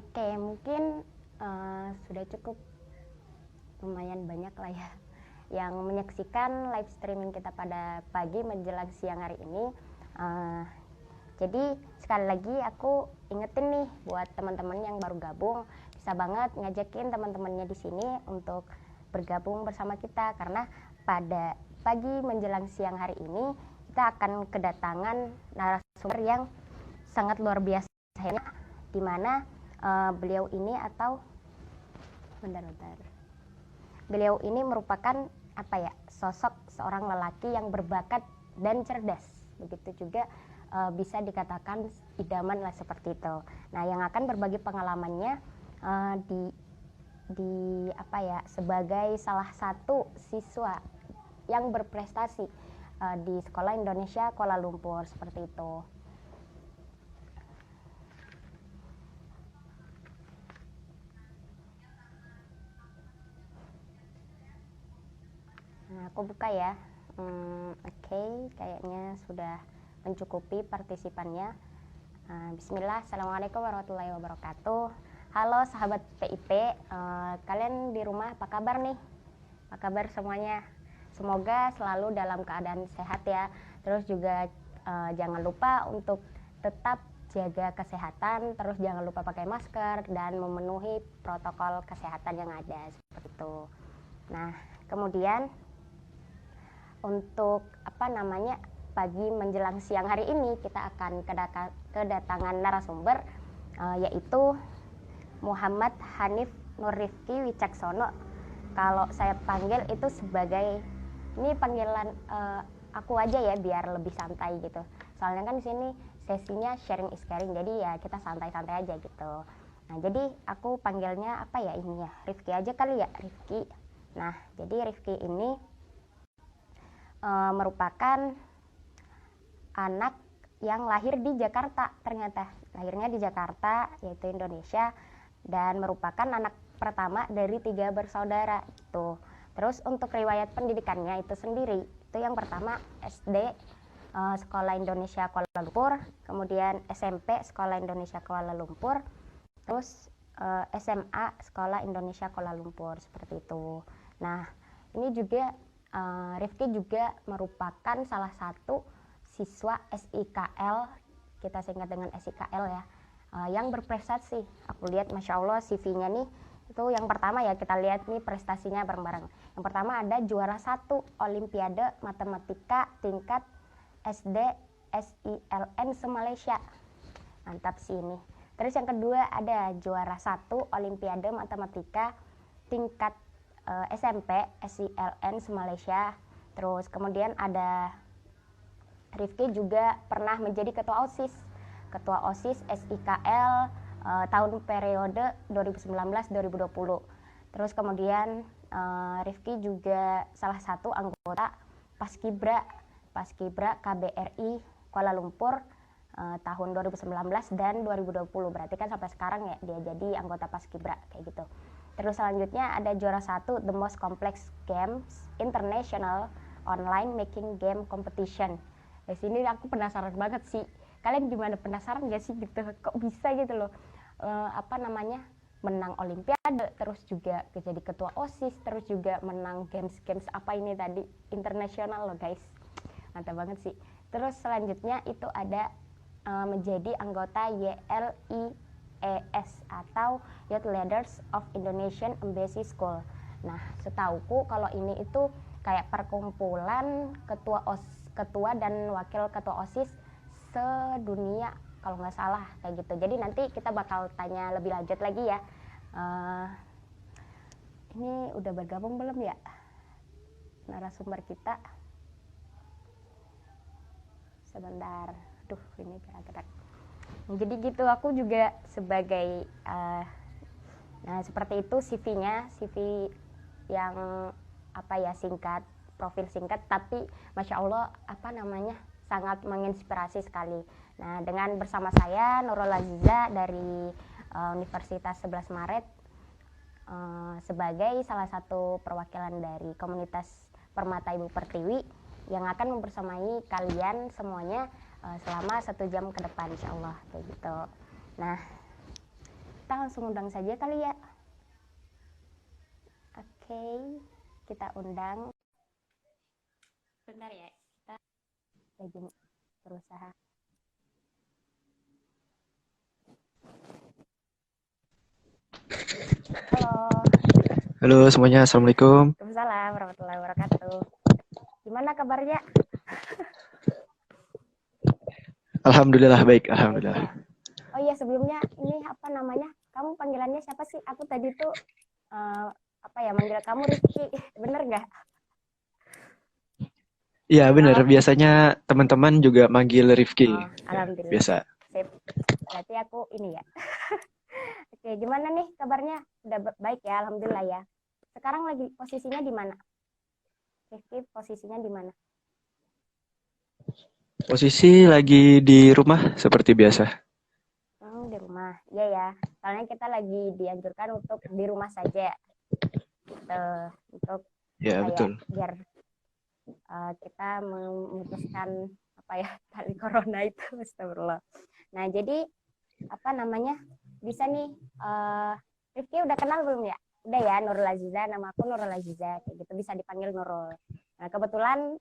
Oke, mungkin sudah cukup lumayan banyak lah ya yang menyaksikan live streaming kita pada pagi menjelang siang hari ini. Jadi sekali lagi aku ingetin nih buat teman-teman yang baru gabung, bisa banget ngajakin teman-temannya di sini untuk bergabung bersama kita, karena pada pagi menjelang siang hari ini kita akan kedatangan narasumber yang sangat luar biasa, di mana beliau ini beliau ini merupakan sosok seorang lelaki yang berbakat dan cerdas, begitu juga bisa dikatakan idaman lah seperti itu. Nah, yang akan berbagi pengalamannya sebagai salah satu siswa yang berprestasi di Sekolah Indonesia Kuala Lumpur seperti itu. Nah, aku buka ya. Oke, kayaknya sudah mencukupi partisipannya. Bismillah, Assalamualaikum warahmatullahi wabarakatuh. Halo sahabat PIP, kalian di rumah apa kabar nih? Apa kabar semuanya? Semoga selalu dalam keadaan sehat ya. Terus juga jangan lupa untuk tetap jaga kesehatan, terus jangan lupa pakai masker dan memenuhi protokol kesehatan yang ada seperti itu. Nah, kemudian untuk pagi menjelang siang hari ini kita akan kedatangan narasumber yaitu Muhammad Hanif Nurrifki Wicaksono. Kalau saya panggil itu sebagai, ini panggilan aku aja ya biar lebih santai gitu. Soalnya kan di sini sesinya sharing is caring, jadi ya kita santai-santai aja gitu. Nah, jadi aku panggilnya Rifki aja kali ya, Rifki. Nah, jadi Rifki ini merupakan anak yang lahir di Jakarta, ternyata lahirnya di Jakarta, yaitu Indonesia, dan merupakan anak pertama dari 3 bersaudara gitu. Terus untuk riwayat pendidikannya itu sendiri, itu yang pertama SD Sekolah Indonesia Kuala Lumpur, kemudian SMP Sekolah Indonesia Kuala Lumpur, terus SMA Sekolah Indonesia Kuala Lumpur seperti itu. Nah, ini juga Rifki juga merupakan salah satu siswa SIKL, kita singkat dengan SIKL ya, yang berprestasi. Aku lihat Masya Allah CV-nya nih, itu yang pertama ya, kita lihat nih prestasinya bareng-bareng. Yang pertama ada juara 1 Olimpiade Matematika tingkat SD SILN se-Malaysia. Mantap sih ini. Terus yang kedua ada juara 1 Olimpiade Matematika tingkat SMP SILN se-Malaysia. Terus kemudian ada Rifki juga pernah menjadi ketua OSIS SIKL tahun periode 2019-2020. Terus kemudian Rifki juga salah satu anggota Paskibra KBRI Kuala Lumpur tahun 2019 dan 2020. Berarti kan sampai sekarang ya dia jadi anggota Paskibra kayak gitu. Terus selanjutnya ada juara 1 The Most Complex Games International Online Making Game Competition. Di sini aku penasaran banget sih. Kalian gimana, penasaran gak sih gitu? Kok bisa gitu loh? Menang Olimpiade, terus juga jadi ketua OSIS, terus juga menang games apa ini tadi, internasional loh guys. Mantap banget sih. Terus selanjutnya itu ada menjadi anggota YLIES atau Youth Leaders of Indonesian Embassy School. Nah, setauku kalau ini itu kayak perkumpulan ketua dan wakil ketua OSIS sedunia kalau nggak salah kayak gitu. Jadi nanti kita bakal tanya lebih lanjut lagi ya. Ini udah bergabung belum ya narasumber kita? Sebentar, ini gerak-gerak. Jadi gitu, aku juga sebagai nah seperti itu CV-nya, CV yang singkat, profil singkat, tapi Masya Allah sangat menginspirasi sekali. Nah, dengan bersama saya Nurul Aziza dari Universitas 11 Maret sebagai salah satu perwakilan dari komunitas Permata Ibu Pertiwi yang akan membersamai kalian semuanya selama 1 jam ke depan, insya Allah kayak gitu. Nah, kita langsung undang saja kali ya. Oke, kita undang. Bentar ya, kita lagi berusaha. Halo. Halo semuanya, Assalamualaikum. Waalaikumsalam warahmatullahi wabarakatuh. Gimana kabarnya? Alhamdulillah baik, Baik alhamdulillah. ya. Oh iya, sebelumnya ini apa namanya? Kamu panggilannya siapa sih? Aku tadi tuh manggil kamu Rifki. Bener nggak? Iya benar, Halo. biasanya teman-teman juga manggil Rifki. Oh, Ya, alhamdulillah. biasa. Sip. Berarti aku ini ya. Oke, gimana nih kabarnya? Udah baik ya, alhamdulillah ya. Sekarang lagi posisinya di mana? Rifki posisinya di mana? Posisi lagi di rumah seperti biasa. Di rumah. Iya ya. Soalnya kita lagi dianjurkan untuk di rumah saja. Gitu. Untuk Ya apa ya? betul. Biar kita memutuskan apa ya tali corona itu. Astagfirullah. Nah, jadi apa namanya? Bisa nih Rifki udah kenal belum ya? Udah ya, Nurul Aziza, nama aku Nurul Aziza, kayak gitu bisa dipanggil Nurul. Nah, kebetulan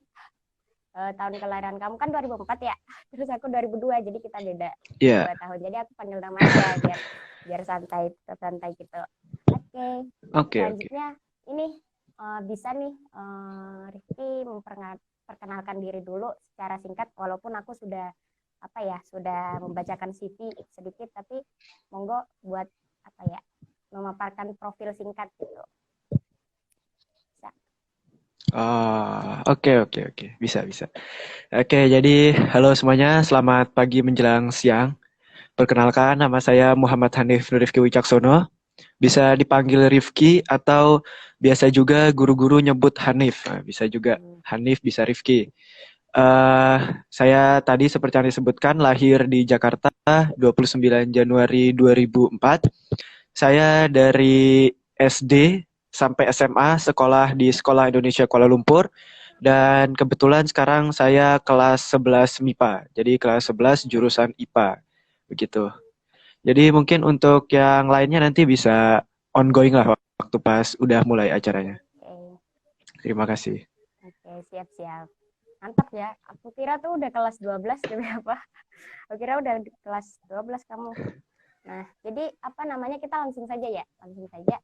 tahun kelahiran kamu kan 2004 ya, terus aku 2002, jadi kita beda Ya, 2 tahun. Jadi aku panggil nama aja biar santai, santai gitu. Oke, oke. selanjutnya ini bisa nih Rifki memperkenalkan diri dulu secara singkat, walaupun aku sudah apa ya sudah membacakan CV sedikit, tapi monggo buat apa ya memaparkan profil singkat gitu. Bisa. Oke. Bisa. Oke, jadi halo semuanya, selamat pagi menjelang siang. Perkenalkan, nama saya Muhammad Hanif Nur Rifki Wicaksono. Bisa dipanggil Rifki atau biasa juga guru-guru nyebut Hanif. Nah, bisa juga Hmm. Hanif, bisa Rifki. Eh, saya tadi seperti yang disebutkan lahir di Jakarta 29 Januari 2004. Saya dari SD sampai SMA sekolah di Sekolah Indonesia Kuala Lumpur dan kebetulan sekarang saya kelas 11 MIPA. Jadi kelas 11 jurusan IPA. Begitu. Jadi mungkin untuk yang lainnya nanti bisa ongoing lah waktu pas udah mulai acaranya. Oke. Terima kasih. Oke, siap-siap. Mantap ya. Aku kira tuh udah kelas 12 demi apa? Aku kira udah di kelas 12 kamu. Nah, jadi apa namanya kita langsung saja ya. Langsung saja.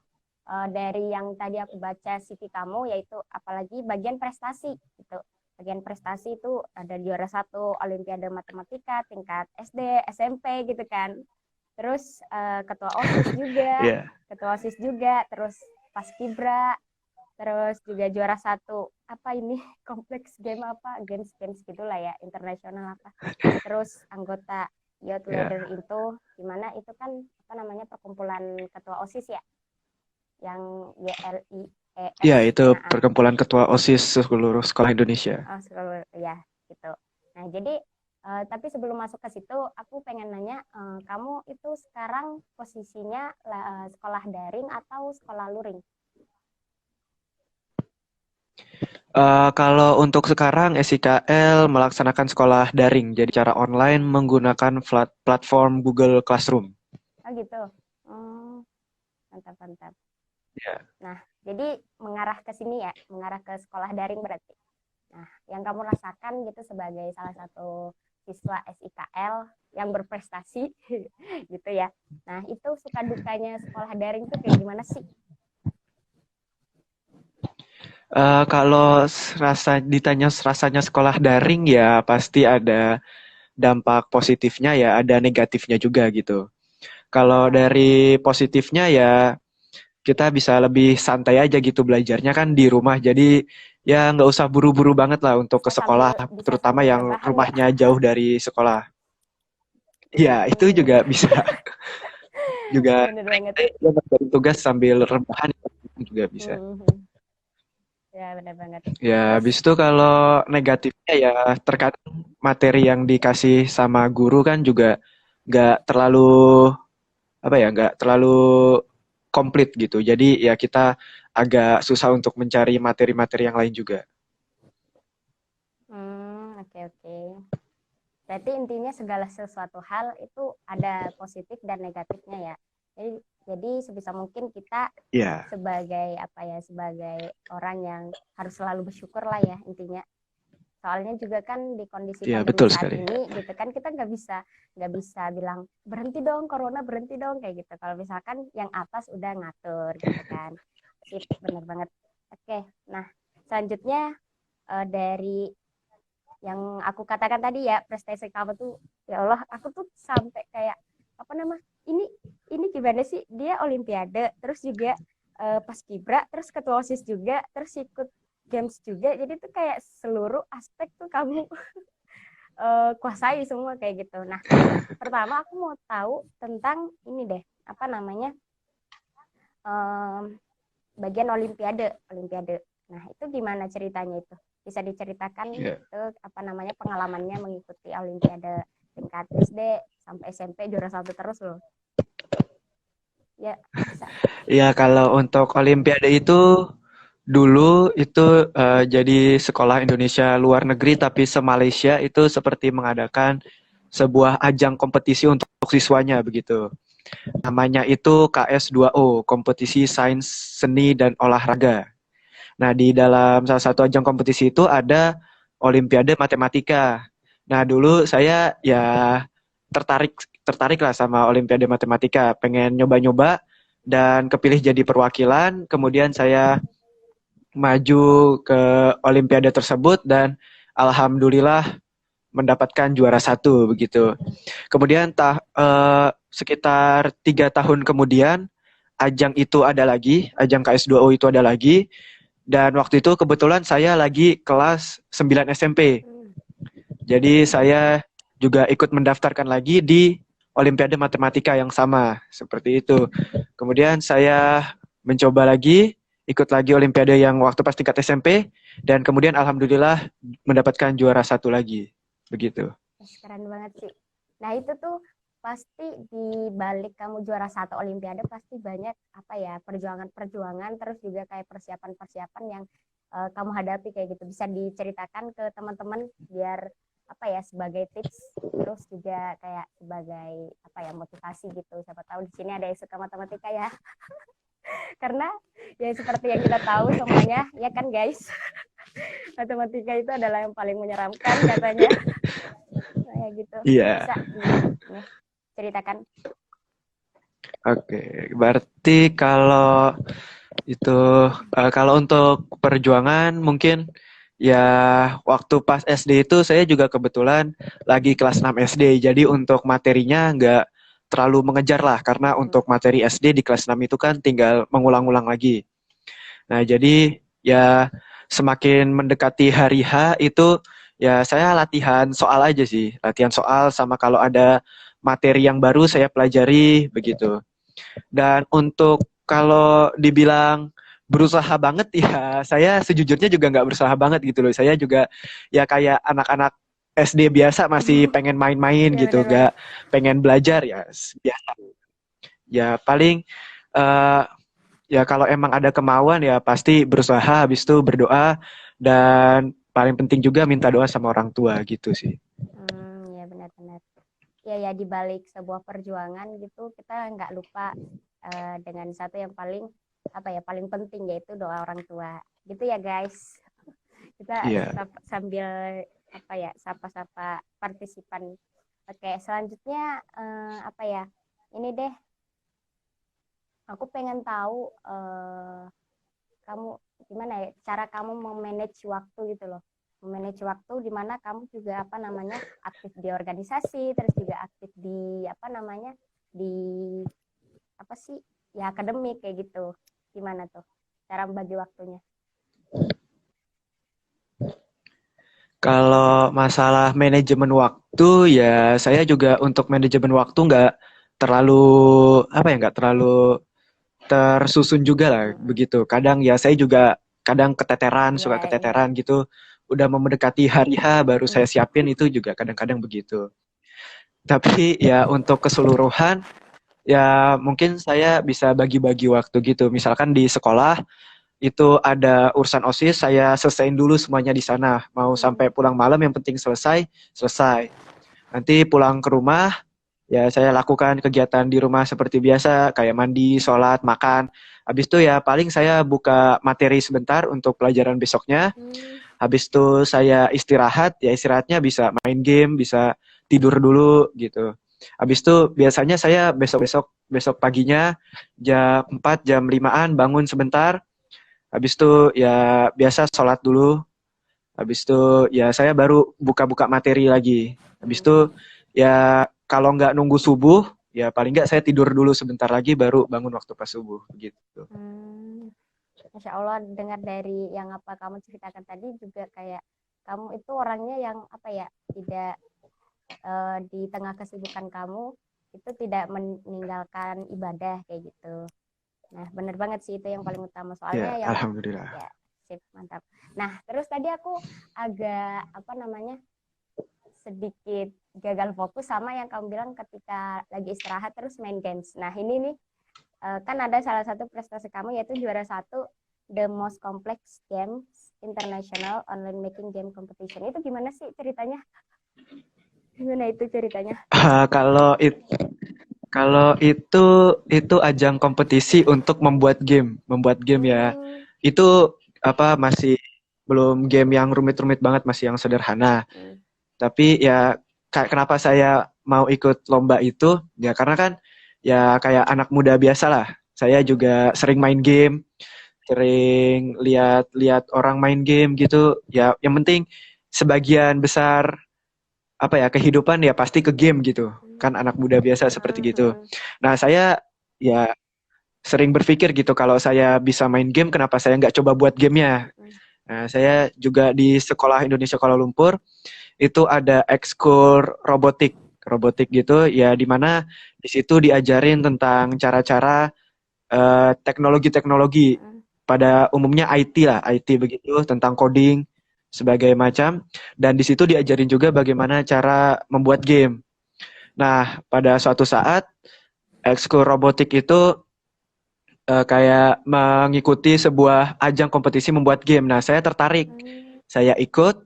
Dari yang tadi aku baca CV kamu, yaitu apalagi bagian prestasi gitu. Bagian prestasi itu ada juara 1 Olimpiade Matematika tingkat SD, SMP gitu kan. Terus ketua OSIS juga, Ya, terus Paskibra, terus juga juara 1 apa ini kompleks game apa games gitulah ya internasional apa, terus anggota youth ya. leader itu gimana itu kan apa namanya perkumpulan ketua OSIS ya yang Ya, YLIES. itu perkumpulan ketua OSIS seluruh sekolah Indonesia. Oh, sekolah ya gitu. Nah jadi tapi sebelum masuk ke situ aku pengen nanya kamu itu sekarang posisinya sekolah daring atau sekolah luring? Kalau untuk sekarang SIKL melaksanakan sekolah daring, jadi cara online menggunakan platform Google Classroom. Oh gitu. Hmm, mantap mantap. Ya. Nah, jadi mengarah ke sini ya, mengarah ke sekolah daring berarti. Nah, yang kamu rasakan gitu sebagai salah satu siswa SIKL yang berprestasi gitu ya. Nah, itu suka dukanya sekolah daring tuh kayak gimana sih? Kalau ditanya rasanya sekolah daring ya pasti ada dampak positifnya ya, ada negatifnya juga gitu. Kalau Ya, dari positifnya ya kita bisa lebih santai aja gitu belajarnya kan di rumah. Jadi ya nggak usah buru-buru banget lah untuk ke sekolah, bisa terutama sambil yang rebahan ya. rumahnya jauh dari sekolah. Ya, itu juga bisa juga Bener banget. ngerjain tugas sambil rebahan juga bisa. Hmm, ya bener banget. Ya, Terus, habis itu kalau negatifnya ya terkadang materi yang dikasih sama guru kan juga nggak terlalu nggak terlalu komplit gitu. Jadi ya kita agak susah untuk mencari materi-materi yang lain juga. oke oke. Berarti intinya segala sesuatu hal itu ada positif dan negatifnya ya. Jadi sebisa mungkin kita Iya, sebagai apa ya, sebagai orang yang harus selalu bersyukur lah ya intinya. Soalnya juga kan di kondisi iya pandemi betul saat sekali. ini gitu kan, kita nggak bisa bilang berhenti dong corona, berhenti dong kayak gitu. Kalau misalkan yang atas udah ngatur gitu kan. Sip, bener banget. Oke, nah selanjutnya dari yang aku katakan tadi ya, prestasi kamu tuh, ya Allah, aku tuh sampai kayak apa nama ini gimana sih, dia olimpiade terus juga paskibra terus ketua osis juga terus ikut games juga, jadi tuh kayak seluruh aspek tuh kamu kuasai semua kayak gitu. Nah, pertama aku mau tahu tentang ini deh, apa namanya, um, bagian olimpiade. Nah, itu gimana ceritanya itu? Bisa diceritakan Iya. itu apa namanya, pengalamannya mengikuti olimpiade tingkat SD sampai SMP juara satu terus loh. Ya, bisa. Iya, kalau untuk Olimpiade itu dulu itu jadi sekolah Indonesia luar negeri tapi se-Malaysia itu seperti mengadakan sebuah ajang kompetisi untuk siswanya begitu. Namanya itu KS2O, Kompetisi Sains Seni dan Olahraga. Nah, di dalam salah satu ajang kompetisi itu ada Olimpiade Matematika. Nah, dulu saya ya tertarik tertarik lah sama Olimpiade Matematika, pengen nyoba-nyoba dan kepilih jadi perwakilan. Kemudian saya maju ke Olimpiade tersebut dan alhamdulillah mendapatkan juara satu begitu. Kemudian sekitar 3 tahun kemudian ajang itu ada lagi, ajang KS2O itu ada lagi, dan waktu itu kebetulan saya lagi kelas 9 SMP. Hmm. Jadi saya juga ikut mendaftarkan lagi di Olimpiade Matematika yang sama, seperti itu. Kemudian saya mencoba lagi, ikut lagi Olimpiade yang waktu pas tingkat SMP, dan kemudian alhamdulillah mendapatkan juara satu lagi, begitu. Keren banget sih. Nah, itu tuh pasti di balik kamu juara satu olimpiade pasti banyak apa ya, perjuangan-perjuangan terus juga kayak persiapan-persiapan yang kamu hadapi kayak gitu. Bisa diceritakan ke teman-teman biar apa ya, sebagai tips terus juga kayak sebagai apa ya, motivasi gitu. Siapa tahu di sini ada yang suka matematika ya. Karena ya seperti yang kita tahu semuanya ya kan guys. Matematika itu adalah yang paling menyeramkan katanya. Kayak gitu. Iya. Bisa ceritakan. Oke, berarti kalau itu kalau untuk perjuangan mungkin ya waktu pas SD itu saya juga kebetulan lagi kelas 6 SD. Jadi untuk materinya nggak terlalu mengejar lah karena untuk materi SD di kelas 6 itu kan tinggal mengulang-ulang lagi. Nah, jadi ya semakin mendekati hari H itu ya saya latihan soal aja sih. Latihan soal sama kalau ada materi yang baru saya pelajari begitu. Dan untuk kalau dibilang berusaha banget ya saya sejujurnya juga nggak berusaha banget gitu loh. Saya juga ya kayak anak-anak SD biasa masih pengen main-main Ya gitu, benar banget. gak pengen belajar ya biasa. Ya paling eh, ya kalau emang ada kemauan ya pasti berusaha, habis itu berdoa dan paling penting juga minta doa sama orang tua gitu sih. Ya benar-benar. Ya di balik sebuah perjuangan gitu kita nggak lupa dengan satu yang paling apa ya, paling penting yaitu doa orang tua. Gitu ya guys. Kita Iya. sambil apa ya, sapa-sapa partisipan. Oke, selanjutnya apa ya? Ini deh, aku pengen tahu kamu gimana ya cara kamu memanage waktu gitu loh, memanage waktu di mana kamu juga apa namanya, aktif di organisasi terus juga aktif di apa namanya, di apa sih ya, akademik kayak gitu. Gimana tuh cara membagi waktunya? Kalau masalah manajemen waktu ya saya juga untuk manajemen waktu nggak terlalu apa ya nggak terlalu tersusun juga lah begitu. Kadang ya saya juga kadang keteteran, Iya, suka iya. keteteran gitu. Udah mau mendekati hari H baru saya siapin itu juga kadang-kadang begitu. Tapi ya untuk keseluruhan ya mungkin saya bisa bagi-bagi waktu gitu. Misalkan di sekolah itu ada urusan OSIS, saya selesaiin dulu semuanya di sana. Mau sampai pulang malam yang penting selesai, selesai. Nanti pulang ke rumah, Ya, saya lakukan kegiatan di rumah seperti biasa, kayak mandi, sholat, makan. Habis itu ya paling saya buka materi sebentar untuk pelajaran besoknya. Hmm. Habis itu saya istirahat, ya istirahatnya bisa main game, bisa tidur dulu gitu. Habis itu biasanya saya besok paginya jam 4 jam 5-an bangun sebentar. Habis itu ya biasa sholat dulu. Habis itu ya saya baru buka-buka materi lagi. Habis itu Hmm. ya kalau nggak nunggu subuh, ya paling nggak saya tidur dulu sebentar lagi baru bangun waktu pas subuh gitu. Hmm. Masya Allah, dengar dari yang apa kamu ceritakan tadi juga kayak kamu itu orangnya yang apa ya, tidak di tengah kesibukan kamu itu tidak meninggalkan ibadah kayak gitu. Nah, bener banget sih itu yang paling utama. Soalnya Ya, yang alhamdulillah. ya sip, mantap. Nah, terus tadi aku agak apa namanya sedikit gagal fokus sama yang kamu bilang ketika lagi istirahat terus main games. Nah, ini nih kan ada salah satu prestasi kamu yaitu juara satu The Most Complex Games International Online Making Game Competition. Itu gimana sih ceritanya? Gimana itu ceritanya? Kalau itu ajang kompetisi untuk membuat game ya. Hmm. Itu apa masih belum game yang rumit-rumit banget, masih yang sederhana. Hmm. Tapi ya kenapa saya mau ikut lomba itu? Ya karena kan ya kayak anak muda biasa lah. Saya juga sering main game, sering lihat-lihat orang main game gitu. Ya yang penting sebagian besar apa ya kehidupan ya pasti ke game gitu. Kan anak muda biasa seperti Hmm. gitu. Hmm. Nah, saya ya sering berpikir gitu kalau saya bisa main game kenapa saya nggak coba buat gamenya. Hmm. Nah, saya juga di sekolah Indonesia Kuala Lumpur itu ada ekskul robotik gitu ya di mana di situ diajarin tentang cara-cara teknologi-teknologi Hmm. pada umumnya IT lah, IT begitu tentang coding sebagai macam dan di situ diajarin juga bagaimana cara membuat game. Nah, pada suatu saat ekskul robotik itu kayak mengikuti sebuah ajang kompetisi membuat game. Nah, saya tertarik. Hmm. Saya ikut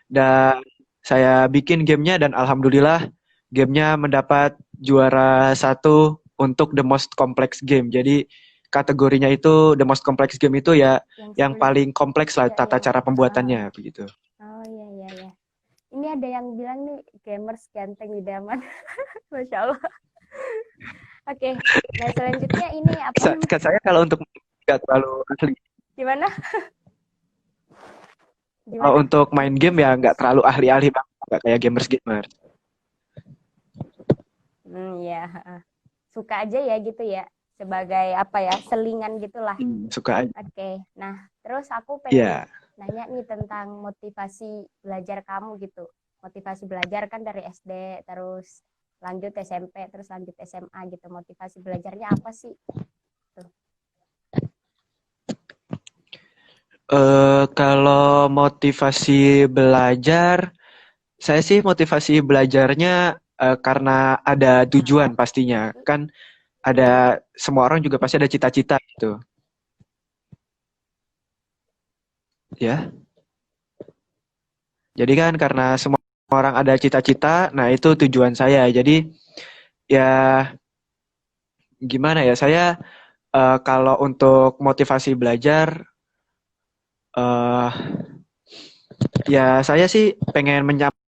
dan saya bikin gamenya dan alhamdulillah gamenya mendapat juara satu untuk the most complex game. Jadi kategorinya itu the most complex game itu ya Yang yang sulit. paling kompleks lah Ya, tata yang cara ah. pembuatannya begitu. Oh iya iya ya. Ini ada yang bilang nih gamers ganteng idaman. Masya Allah. Oke. Nah, selanjutnya ini apa namanya? Saya kalau untuk nggak terlalu ahli. Gimana? Kalau Gimana? untuk main game ya nggak terlalu ahli-ahli banget, nggak kayak gamers-gamers. Ya, suka aja ya gitu ya. Sebagai apa ya? Selingan gitulah. Suka aja. Oke. Nah, terus aku pengen Ya. nanya nih tentang motivasi belajar kamu gitu. Motivasi belajar kan dari SD, terus lanjut SMP, terus lanjut SMA gitu. Motivasi belajarnya apa sih? Tuh. Kalau motivasi belajar, saya sih motivasi belajarnya karena ada tujuan pastinya. Kan ada semua orang juga pasti ada cita-cita gitu, ya. Jadi kan karena semua orang ada cita-cita, nah itu tujuan saya. Jadi ya gimana ya, saya kalau untuk motivasi belajar, eh ya saya sih pengen menyampaikan.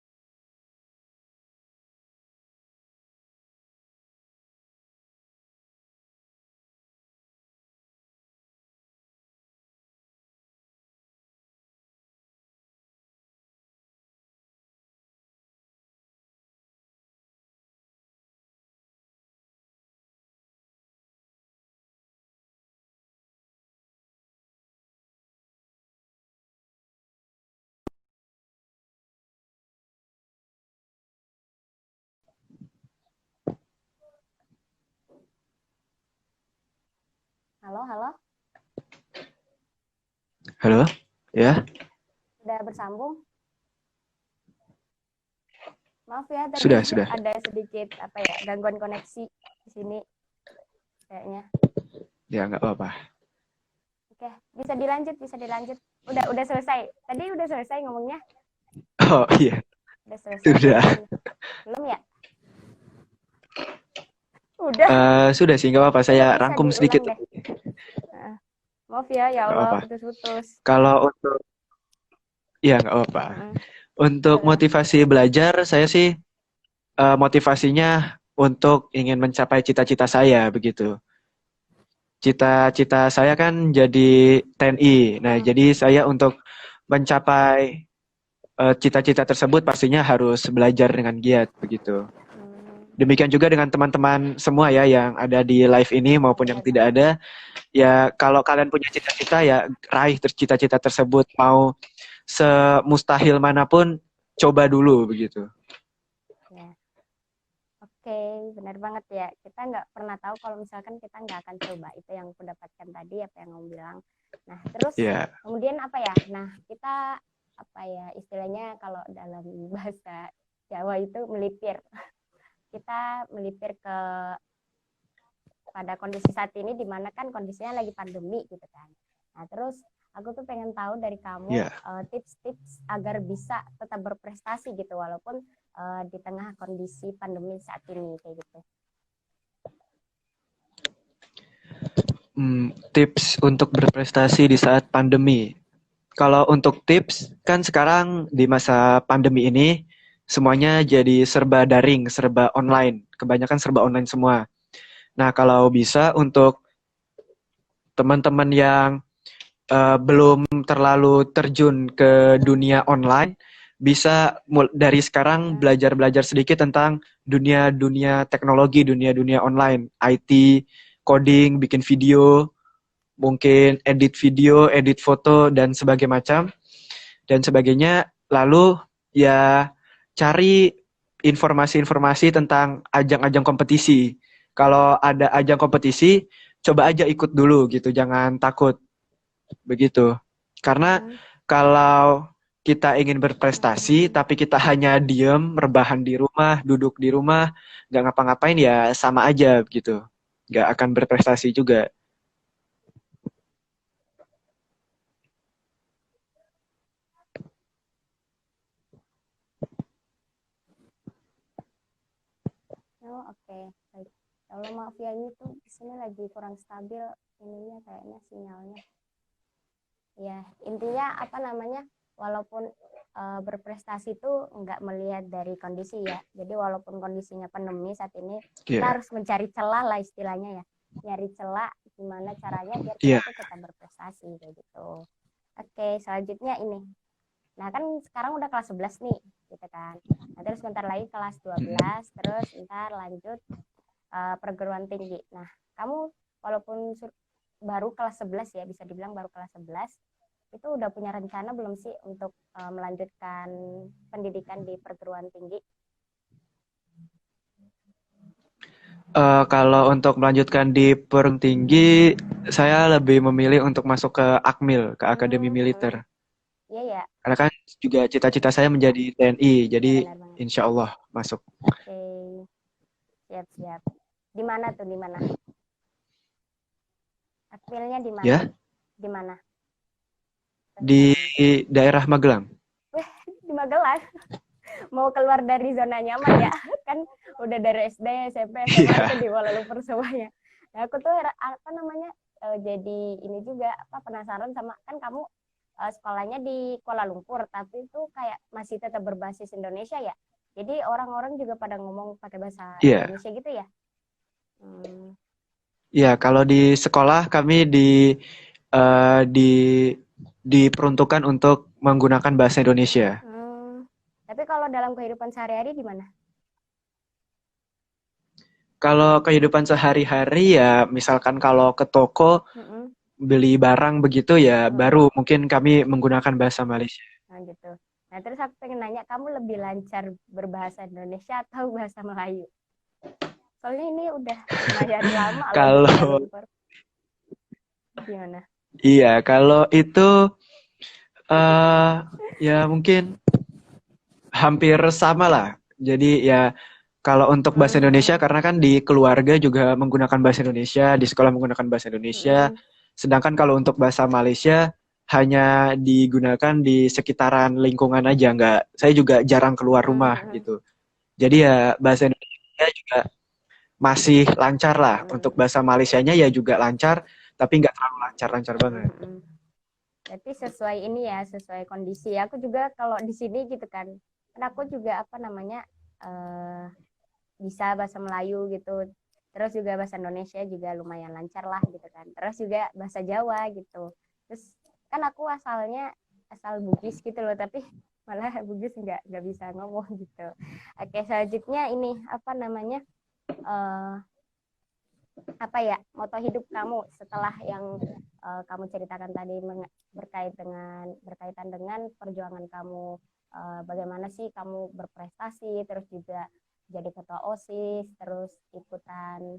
Halo, halo. Halo, ya, Udah bersambung? Maaf ya, tadi sudah. ada sedikit apa ya, gangguan koneksi di sini kayaknya. Ya nggak apa-apa. Oke, bisa dilanjut, bisa dilanjut. Udah selesai. Tadi udah selesai ngomongnya? Oh iya, Udah selesai. sudah. Belum ya? Udah, Sudah sih, nggak apa-apa. mungkin Saya bisa rangkum diulang sedikit. deh. Heeh. Maaf ya Nggak Allah apa-apa. putus-putus. Kalau untuk, ya nggak apa-apa. Heeh. Untuk Heeh. motivasi belajar, saya sih motivasinya untuk ingin mencapai cita-cita saya begitu. Cita-cita saya kan jadi TNI. Nah, Heeh. jadi saya untuk mencapai cita-cita tersebut pastinya harus belajar dengan giat begitu. Hmm. Demikian juga dengan teman-teman semua ya yang ada di live ini Ya, maupun yang tidak sama-sama. ada. Ya, kalau kalian punya cita-cita ya raih cita-cita tersebut. Mau semustahil manapun, coba dulu begitu. Ya. Oke, benar banget ya. Kita nggak pernah tahu kalau misalkan kita nggak akan coba. Itu yang aku dapatkan tadi, apa yang kamu bilang. Nah, terus Ya, kemudian apa ya? Nah, kita apa ya istilahnya kalau dalam bahasa Jawa itu melipir. Kita melipir ke pada kondisi saat ini di mana kan kondisinya lagi pandemi gitu kan. Nah, terus aku tuh pengen tahu dari kamu ya. tips-tips agar bisa tetap berprestasi gitu walaupun di tengah kondisi pandemi saat ini kayak gitu. Tips untuk berprestasi di saat pandemi. Kalau untuk tips, kan sekarang di masa pandemi ini semuanya jadi serba daring, serba online. Kebanyakan serba online semua. Nah, kalau bisa untuk teman-teman yang belum terlalu terjun ke dunia online, bisa dari sekarang Nah, belajar-belajar sedikit tentang dunia-dunia teknologi, dunia-dunia online, IT, coding, bikin video, mungkin edit video, edit foto, dan sebagainya. Lalu ya cari informasi-informasi tentang ajang-ajang kompetisi. Kalau ada ajang kompetisi, coba aja ikut dulu gitu, jangan takut begitu. Karena hmm, kalau kita ingin berprestasi, hmm. tapi kita hanya diem, rebahan di rumah, duduk di rumah, nggak ngapa-ngapain ya sama aja gitu. Nggak akan berprestasi juga. Oh, oke, baik. Kalau maaf ya ini tuh di sini lagi kurang stabil ininya kayaknya sinyalnya. Ya, intinya apa namanya? Walaupun berprestasi itu nggak melihat dari kondisi ya. Jadi walaupun kondisinya pandemi saat ini, kita Iya, harus mencari celah lah istilahnya ya. Nyari celah gimana caranya biar kita iya, tuh tetap berprestasi kayak gitu. Oke, selanjutnya ini. Nah, kan sekarang udah kelas 11 nih, gitu kan. Nah, terus bentar lagi kelas 12, terus ntar lanjut perguruan tinggi. Nah, kamu walaupun baru kelas 11 ya, bisa dibilang baru kelas 11, itu udah punya rencana belum sih untuk melanjutkan pendidikan di perguruan tinggi? Kalau untuk melanjutkan di perguruan tinggi, saya lebih memilih untuk masuk ke Akmil, ke Akademi Hmm, Militer. iya ya, Karena kan juga cita-cita saya menjadi TNI, ya jadi benar banget. insya Allah masuk. Oke, siap-siap. Di mana tuh, di mana? Akmilnya di mana? Ya, Di mana? di daerah Magelang. Di Magelang. Mau keluar dari zona nyaman ya kan udah dari SD SMP SMA itu Iya, di Kuala Lumpur semuanya. Nah aku tuh apa namanya jadi ini juga apa penasaran sama kan kamu sekolahnya di Kuala Lumpur tapi itu kayak masih tetap berbasis Indonesia ya, jadi orang-orang juga pada ngomong pakai bahasa iya. Indonesia gitu ya. hmm, Iya, kalau di sekolah kami eh, di diperuntukkan untuk menggunakan bahasa Indonesia. hmm. Tapi kalau dalam kehidupan sehari-hari gimana? Kalau kehidupan sehari-hari ya, misalkan kalau ke toko Hmm. beli barang begitu ya, Hmm. baru mungkin kami menggunakan bahasa Malaysia. Nah gitu. Nah terus aku pengen nanya, kamu lebih lancar berbahasa Indonesia atau bahasa Melayu? Soalnya ini udah lumayan lama loh di Kuala Kalau Lumpur. Gimana? iya, kalau itu eh ya mungkin hampir sama lah. Jadi ya kalau untuk bahasa Indonesia Hmm, karena kan di keluarga juga menggunakan bahasa Indonesia, di sekolah menggunakan bahasa Indonesia. hmm, Sedangkan kalau untuk bahasa Malaysia hanya digunakan di sekitaran lingkungan aja, nggak. Saya juga jarang keluar rumah hmm, gitu. Jadi ya bahasa Indonesia juga masih lancar lah. Untuk bahasa Malaysianya ya juga lancar, tapi nggak terlalu lancar-lancar banget. Berarti sesuai ini ya, sesuai kondisi. Aku juga kalau di sini gitu kan aku juga apa namanya bisa bahasa Melayu gitu. Terus juga bahasa Indonesia juga lumayan lancar lah gitu kan. Terus juga bahasa Jawa gitu. Terus kan aku asalnya asal Bugis gitu loh, tapi malah Bugis nggak bisa ngomong gitu. Oke, selanjutnya ini apa namanya apa ya moto hidup kamu setelah yang kamu ceritakan tadi berkaitan dengan perjuangan kamu, bagaimana sih kamu berprestasi, terus juga jadi ketua OSIS, terus ikutan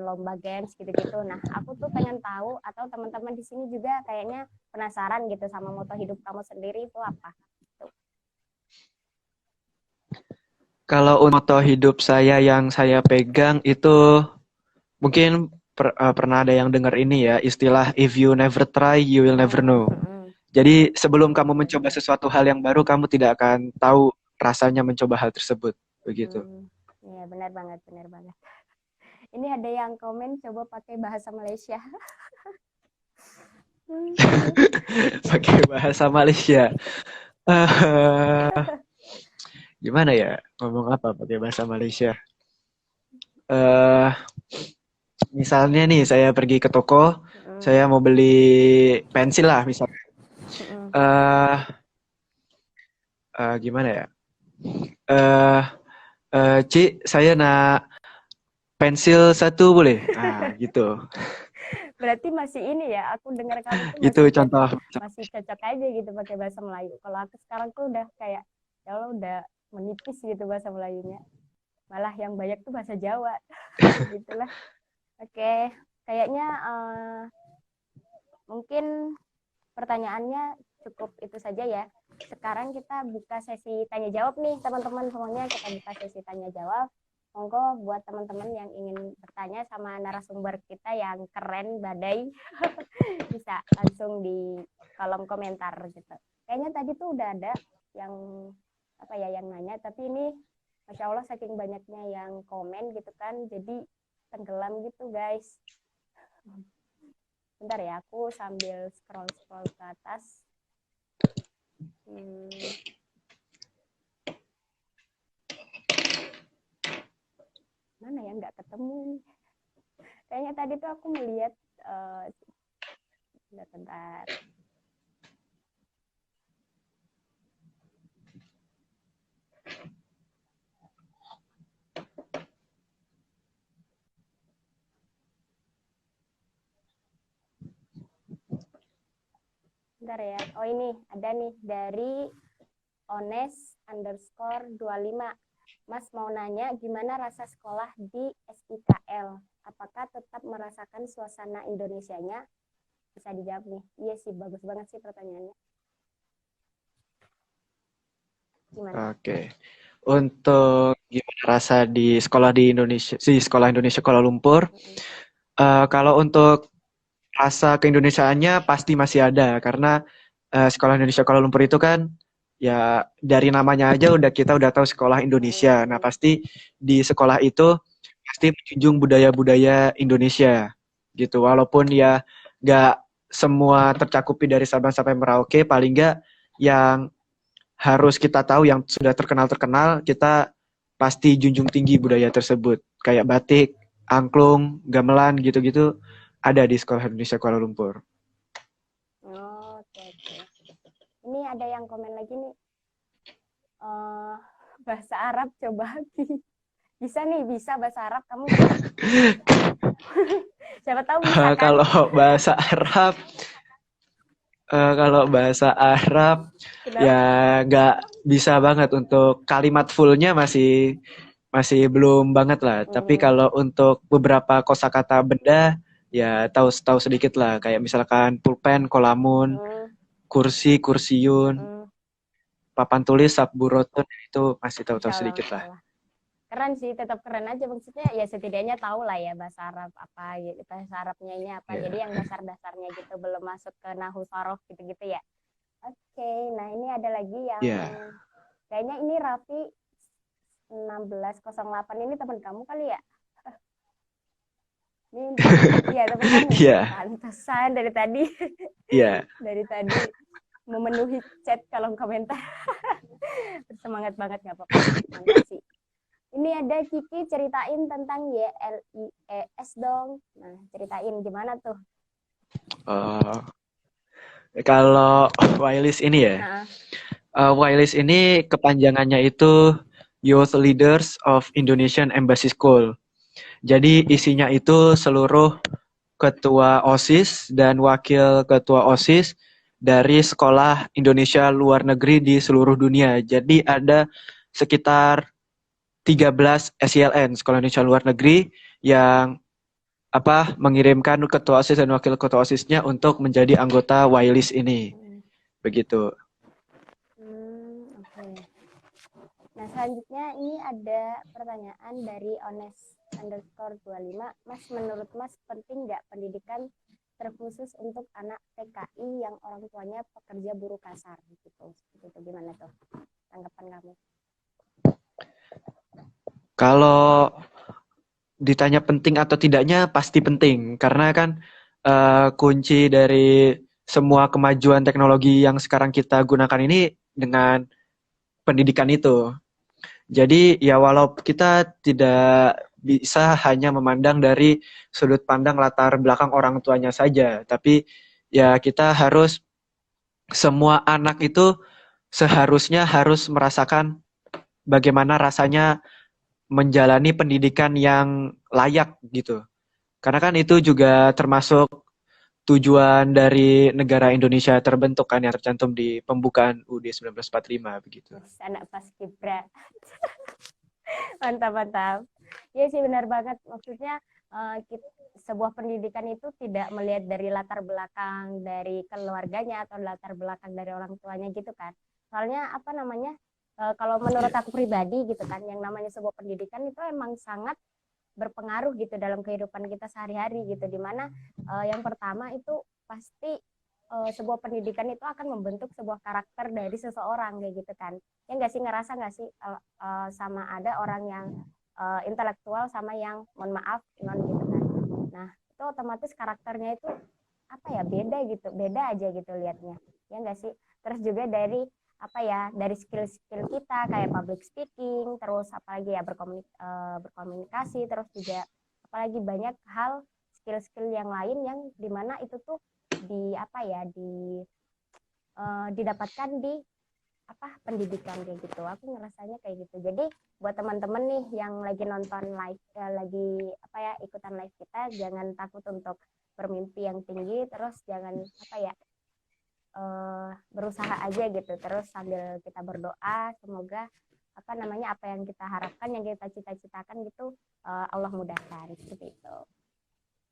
lomba games gitu-gitu. Nah, aku tuh pengen tahu atau teman-teman di sini juga kayaknya penasaran gitu sama moto hidup kamu sendiri itu apa? Tuh. Kalau moto hidup saya yang saya pegang itu mungkin pernah ada yang dengar ini ya, istilah if you never try, you will never know. Jadi sebelum kamu mencoba sesuatu hal yang baru, kamu tidak akan tahu rasanya mencoba hal tersebut. Begitu. Iya, benar banget. Ini ada yang komen coba pakai bahasa Malaysia. Pakai bahasa Malaysia. Gimana ya? Ngomong apa pakai bahasa Malaysia? Misalnya nih saya pergi ke toko, saya mau beli pensil lah misalnya. Gimana ya? Ci, saya nak pensil satu boleh? Gitu. Berarti masih ini ya, aku dengar kamu tuh Itu contoh. masih cocok aja gitu pakai bahasa Melayu. Kalau aku sekarang tuh udah kayak ya Allah udah menipis gitu bahasa Melayunya. Malah yang banyak tuh bahasa Jawa. Gitulah. Oke, kayaknya mungkin pertanyaannya cukup itu saja ya. Sekarang kita buka sesi tanya jawab nih teman-teman semuanya, kita buka sesi tanya jawab. Monggo buat teman-teman yang ingin bertanya sama narasumber kita yang keren badai bisa langsung di kolom komentar gitu. Kayaknya tadi tuh udah ada yang yang nanya, tapi ini Masya Allah saking banyaknya yang komen gitu kan, jadi tenggelam gitu guys. Bentar ya, aku sambil scroll ke atas. Mana ya, nggak ketemu. Kayaknya tadi tuh aku melihat bentar. Bentar ya. Oh ini ada nih dari Ones_25. Mas mau nanya gimana rasa sekolah di SIKL? Apakah tetap merasakan suasana Indonesianya? Bisa dijawab nih. Iya sih, bagus banget sih pertanyaannya. Gimana? Oke. Untuk gimana rasa di sekolah Indonesia Kuala Lumpur? Kalau untuk rasa keindonesiaannya pasti masih ada karena sekolah Indonesia Kuala Lumpur itu kan ya dari namanya aja kita udah tahu sekolah Indonesia. Nah, pasti di sekolah itu pasti menjunjung budaya-budaya Indonesia gitu. Walaupun ya nggak semua tercakupi dari Sabang sampai Merauke, paling nggak yang harus kita tahu yang sudah terkenal, kita pasti junjung tinggi budaya tersebut. Kayak batik, angklung, gamelan gitu-gitu ada di Sekolah Indonesia Kuala Lumpur. Oke. Ini ada yang komen lagi nih. Bahasa Arab coba. Bisa bahasa Arab kamu. Siapa tahu bisa kan? Kalau bahasa Arab ya nggak bisa banget, untuk kalimat fullnya masih belum banget lah. Tapi kalau untuk beberapa kosakata benda ya tahu sedikit lah, kayak misalkan pulpen, kolamun, kursi, kursiun, papan tulis, sabburotun, itu masih tahu sedikit lah. Keren sih, tetap keren aja, maksudnya ya setidaknya tahu lah ya bahasa Arab apa gitu, bahasa Arabnya ini apa. Jadi yang dasar-dasarnya gitu, belum masuk ke nahu sorof gitu-gitu ya. Oke, nah ini ada lagi yang kayaknya ini Raffi 1608 ini teman kamu kali ya? Ini iya teman kamu. Iya, Pantesan dari tadi iya. dari tadi memenuhi chat kolom komentar. Semangat banget, nggak apa-apa. Mantap sih. Ini ada Kiki ceritain tentang YLIES dong. Nah, ceritain gimana tuh? Oh, kalau Wireless ini ya, Nah, Wireless ini kepanjangannya itu Youth Leaders of Indonesian Embassy School. Jadi isinya itu seluruh ketua OSIS dan wakil ketua OSIS dari sekolah Indonesia luar negeri di seluruh dunia. Jadi ada sekitar 13 SILN, Sekolah Indonesia Luar Negeri, yang mengirimkan ketua OSIS dan wakil ketua OSISnya untuk menjadi anggota Wireless ini. Begitu. oke. Nah, selanjutnya ini ada pertanyaan dari Ones_25. Mas, menurut Mas penting nggak pendidikan terkhusus untuk anak TKI yang orang tuanya pekerja buruh kasar gitu? Gitu gimana tuh tanggapan kamu? Kalau ditanya penting atau tidaknya, pasti penting. Karena kan kunci dari semua kemajuan teknologi yang sekarang kita gunakan ini dengan pendidikan itu. Jadi ya walau kita tidak bisa hanya memandang dari sudut pandang latar belakang orang tuanya saja, tapi ya kita harus, semua anak itu seharusnya harus merasakan bagaimana rasanya menjalani pendidikan yang layak gitu. Karena kan itu juga termasuk tujuan dari negara Indonesia terbentuk kan, yang tercantum di pembukaan UUD 1945 begitu. Anak paskibra. Mantap, mantap. Iya sih benar banget. Maksudnya sebuah pendidikan itu tidak melihat dari latar belakang dari keluarganya atau latar belakang dari orang tuanya gitu kan. Soalnya kalau menurut aku pribadi gitu kan, yang namanya sebuah pendidikan itu emang sangat berpengaruh gitu dalam kehidupan kita sehari-hari gitu. Dimana yang pertama itu pasti sebuah pendidikan itu akan membentuk sebuah karakter dari seseorang kayak gitu kan. Ya nggak sih, ngerasa nggak sih sama ada orang yang intelektual sama yang mohon maaf non gitu kan. Nah itu otomatis karakternya itu beda gitu, beda aja gitu liatnya. Ya nggak sih. Terus juga dari dari skill-skill kita kayak public speaking, terus apalagi ya berkomunikasi, terus juga apalagi banyak hal skill-skill yang lain yang dimana itu tuh didapatkan di pendidikan kayak gitu. Aku ngerasanya kayak gitu. Jadi buat teman-teman nih yang lagi nonton live, ikutan live kita, jangan takut untuk bermimpi yang tinggi, terus jangan berusaha aja gitu, terus sambil kita berdoa semoga apa yang kita harapkan, yang kita cita-citakan gitu Allah mudahkan seperti itu.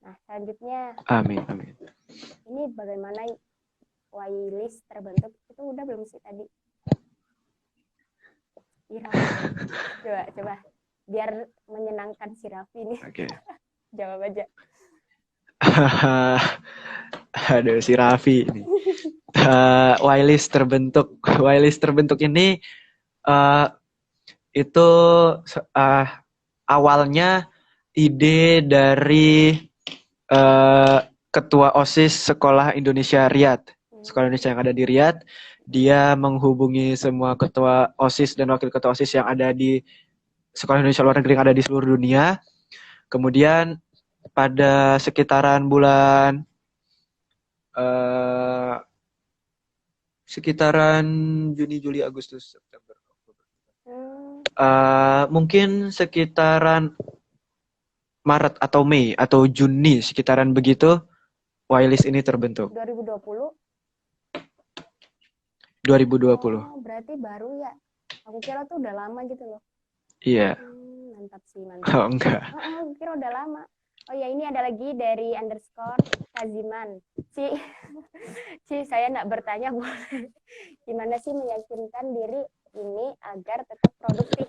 Nah selanjutnya, amin, amin. Ini bagaimana Wireless terbentuk, itu udah belum sih tadi? Coba biar menyenangkan si Raffi nih. Oke. Jawab aja. Aduh, si Raffi ini. Wireless terbentuk ini itu awalnya ide dari ketua OSIS Sekolah Indonesia Riyadh. Sekolah Indonesia yang ada di Riyadh, dia menghubungi semua ketua OSIS dan wakil ketua OSIS yang ada di Sekolah Indonesia Luar Negeri yang ada di seluruh dunia. Kemudian pada sekitaran bulan Juni, Juli, Agustus, September, Oktober. Mungkin sekitaran Maret atau Mei atau Juni, sekitaran begitu, Wireless ini terbentuk. 2020? 2020. Oh, berarti baru ya. Aku kira tuh udah lama gitu loh. Iya. Mantap sih, mantap. Oh, enggak. Aku kira udah lama. Oh ya, ini ada lagi dari _Kaziman. Ci, saya nak bertanya boleh. Gimana sih meyakinkan diri ini agar tetap produktif?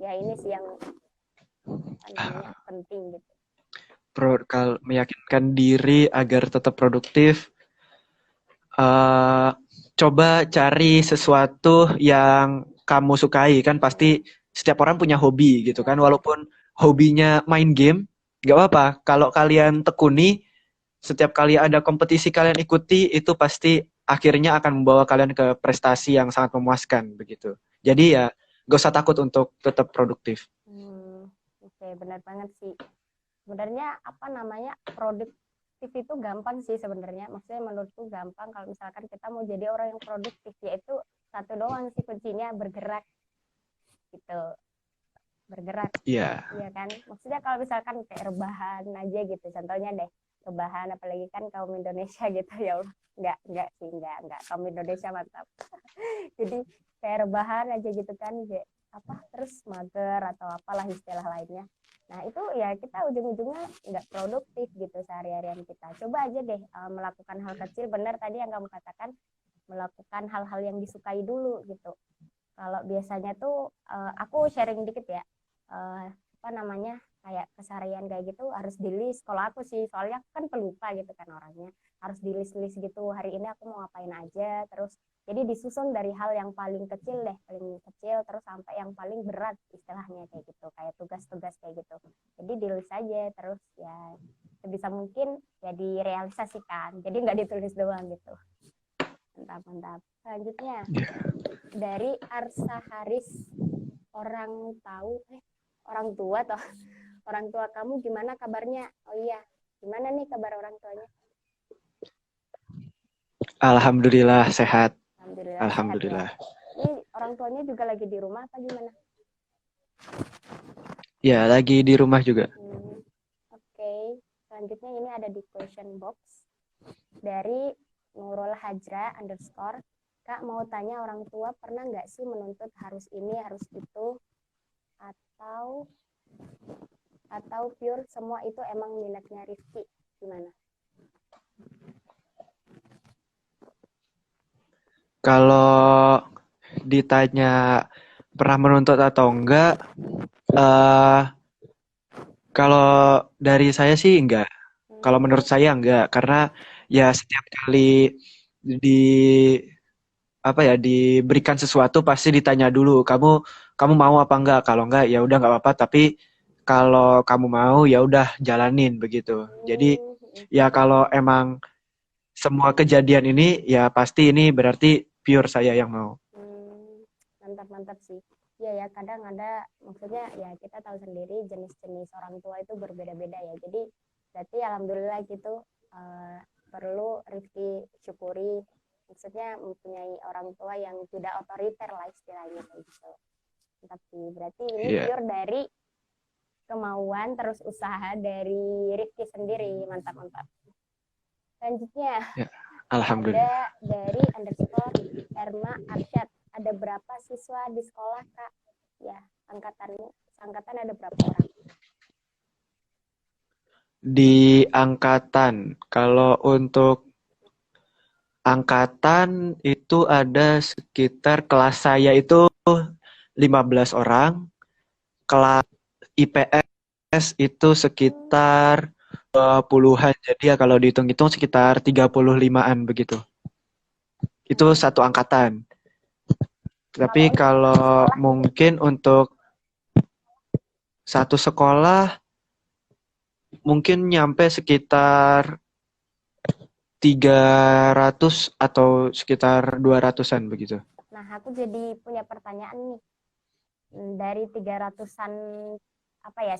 Ya ini sih yang penting gitu. Kalau meyakinkan diri agar tetap produktif, coba cari sesuatu yang kamu sukai kan pasti setiap orang punya hobi gitu kan, Ya. walaupun hobinya main game nggak apa-apa kalau kalian tekuni setiap kali ada kompetisi kalian ikuti itu pasti akhirnya akan membawa kalian ke prestasi yang sangat memuaskan begitu. Jadi ya gak usah takut untuk tetap produktif. Oke, benar banget sih. Sebenarnya apa namanya, produktif itu gampang sih sebenarnya. Maksudnya menurutku gampang kalau misalkan kita mau jadi orang yang produktif, yaitu satu doang sih kuncinya, bergerak gitu. Bergerak. Iya. Iya kan? Maksudnya kalau misalkan kayak rebahan aja gitu. Contohnya deh, rebahan apalagi kan kaum Indonesia gitu ya Allah. Enggak sih, enggak. Kaum Indonesia mantap. Jadi kayak rebahan aja gitu kan, kayak apa terus mager atau apalah istilah lainnya. Nah itu ya kita ujung-ujungnya nggak produktif gitu sehari-harian kita. Coba aja deh melakukan hal kecil, benar tadi yang kamu katakan, melakukan hal-hal yang disukai dulu gitu. Kalau biasanya tuh aku sharing dikit ya, apa namanya, kayak keseharian kayak gitu harus di list. Kalau aku sih soalnya kan pelupa gitu kan orangnya, harus di list gitu, hari ini aku mau ngapain aja, terus jadi disusun dari hal yang paling kecil deh, paling kecil terus sampai yang paling berat istilahnya kayak gitu, kayak tugas-tugas kayak gitu. Jadi di list aja, terus ya sebisa mungkin ya direalisasikan, jadi nggak ditulis doang gitu. Mantap. Selanjutnya dari Arsa Haris, orang tua toh, orang tua kamu gimana kabarnya? Oh iya, gimana nih kabar orang tuanya? Alhamdulillah sehat. Alhamdulillah sehat ya. Ini orang tuanya juga lagi di rumah apa gimana? Ya, lagi di rumah juga. Oke. Selanjutnya ini ada di question box dari Nurul Hajra _ Kak mau tanya, orang tua pernah nggak sih menuntut harus ini harus itu, atau pure semua itu emang minatnya Rifki, gimana? Kalau ditanya pernah menuntut atau enggak, kalau dari saya sih enggak. Kalau menurut saya enggak, karena ya setiap kali diberikan sesuatu pasti ditanya dulu, kamu mau apa enggak? Kalau enggak ya udah enggak apa-apa, tapi kalau kamu mau ya udah jalanin begitu. Jadi ya kalau emang semua kejadian ini ya pasti ini berarti pure saya yang mau. Mantap sih. Ya kadang ada, maksudnya ya kita tahu sendiri jenis-jenis orang tua itu berbeda-beda ya. Jadi berarti alhamdulillah gitu, perlu Rifki syukuri, maksudnya mempunyai orang tua yang tidak otoriter lah istilahnya kayak gitu. Tapi berarti ini pure dari kemauan terus usaha dari Rifki sendiri. Mantap. Selanjutnya ada dari _Erma Arsyad. Ada berapa siswa di sekolah, Kak? Ya, angkatan ada berapa orang? Di angkatan, kalau untuk angkatan itu ada sekitar, kelas saya itu 15 orang, kelas IPS itu sekitar 20-an, jadi ya kalau dihitung-hitung sekitar 35-an begitu. Itu satu angkatan. Tapi kalau mungkin untuk satu sekolah mungkin nyampe sekitar 300 atau sekitar 200-an begitu. Nah, aku jadi punya pertanyaan nih. Dari 300-an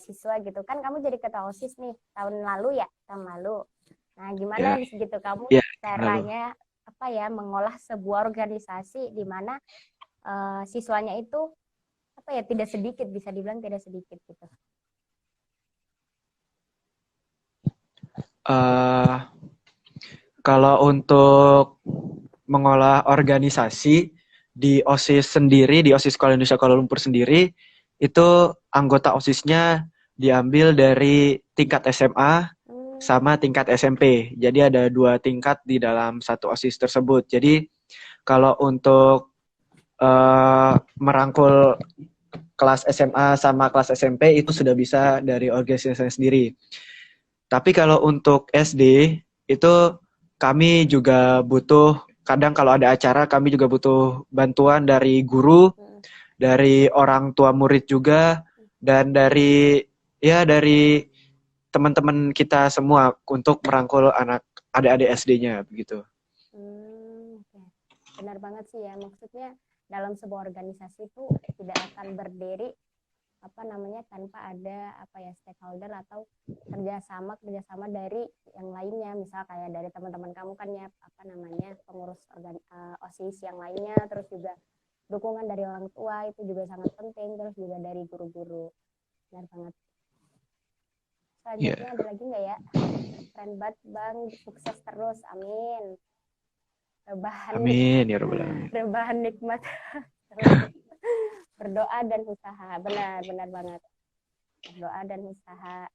siswa gitu kan, kamu jadi ketua OSIS nih tahun lalu. Nah, gimana gitu kamu caranya mengolah sebuah organisasi di mana siswanya itu tidak sedikit, bisa dibilang tidak sedikit gitu. Kalau untuk mengolah organisasi di OSIS sendiri, di OSIS Sekolah Indonesia Kuala Lumpur sendiri, itu anggota OSISnya diambil dari tingkat SMA sama tingkat SMP. Jadi ada 2 tingkat di dalam satu OSIS tersebut. Jadi kalau untuk merangkul kelas SMA sama kelas SMP itu sudah bisa dari organisasi sendiri. Tapi kalau untuk SD itu kami juga butuh, kadang kalau ada acara kami juga butuh bantuan dari guru dari orang tua murid juga, dan dari teman-teman kita semua untuk merangkul adik-adik SD-nya begitu. Oke. Benar banget sih ya, maksudnya dalam sebuah organisasi itu tidak akan berdiri tanpa ada stakeholder atau kerjasama dari yang lainnya, misal kayak dari teman-teman kamu kan ya pengurus OSIS yang lainnya, terus juga dukungan dari orang tua itu juga sangat penting, terus juga dari guru-guru. Benar banget. Selanjutnya ada lagi nggak ya? Keren banget Bang, sukses terus, amin. Amin ya rabbal alamin. Rebahan nikmat. Berdoa dan usaha, benar banget. Berdoa dan usaha.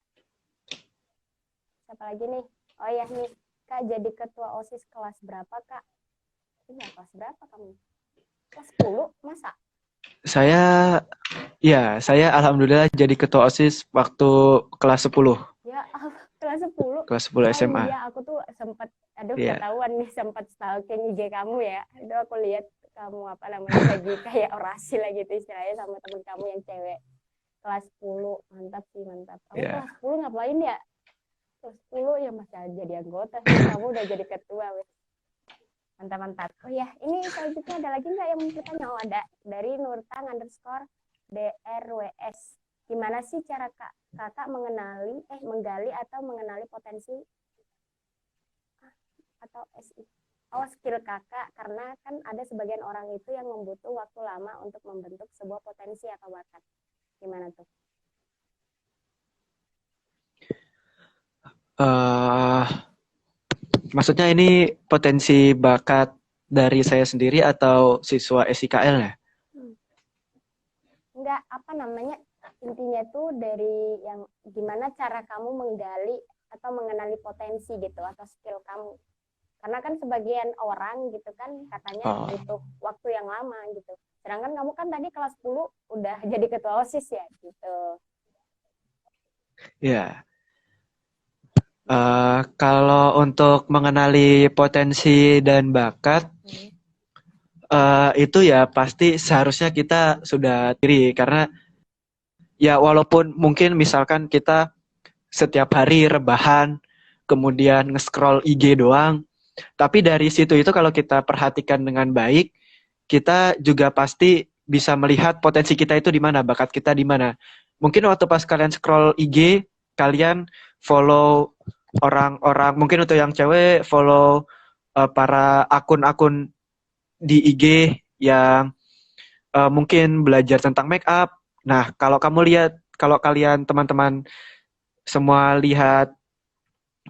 Siapa lagi nih? Oh ya nih, Kak jadi ketua OSIS kelas berapa Kak? Kelas berapa kamu? Kelas 10? Masa? Saya alhamdulillah jadi ketua OSIS waktu kelas 10. Ya, kelas 10. Kelas 10 SMA. Iya, aku tuh sempat ketahuan nih, sempat stalking IG kamu ya. Itu aku lihat kamu lagi kayak orasi lah gitu istilahnya sama temen kamu yang cewek. Kelas 10, mantap sih, mantap. Kamu kelas 10 ngapain ya? Kelas 10 ya masih jadi anggota sih, kamu udah jadi ketua wes. Mantap. Oh ya, ini selanjutnya ada lagi nggak yang mau bertanya? Oh ada, dari Nurtang_DRWS. Gimana sih cara kakak menggali atau mengenali potensi atau SI? Oh, skill kakak, karena kan ada sebagian orang itu yang membutuh waktu lama untuk membentuk sebuah potensi atau bakat. Gimana tuh? Maksudnya ini potensi bakat dari saya sendiri atau siswa SIKL ya? Enggak, intinya tuh dari yang gimana cara kamu menggali atau mengenali potensi gitu atau skill kamu. Karena kan sebagian orang gitu kan katanya butuh waktu yang lama gitu. Sedangkan kamu kan tadi kelas 10 udah jadi ketua OSIS ya gitu. Ya. Kalau untuk mengenali potensi dan bakat, itu ya pasti seharusnya kita sudah diri, karena ya walaupun mungkin misalkan kita setiap hari rebahan, kemudian nge-scroll IG doang, tapi dari situ itu kalau kita perhatikan dengan baik, kita juga pasti bisa melihat potensi kita itu di mana, bakat kita di mana. Mungkin waktu pas kalian scroll IG, kalian follow orang-orang, mungkin untuk yang cewek follow para akun-akun di IG yang mungkin belajar tentang make up. Nah, kalau kalian teman-teman semua lihat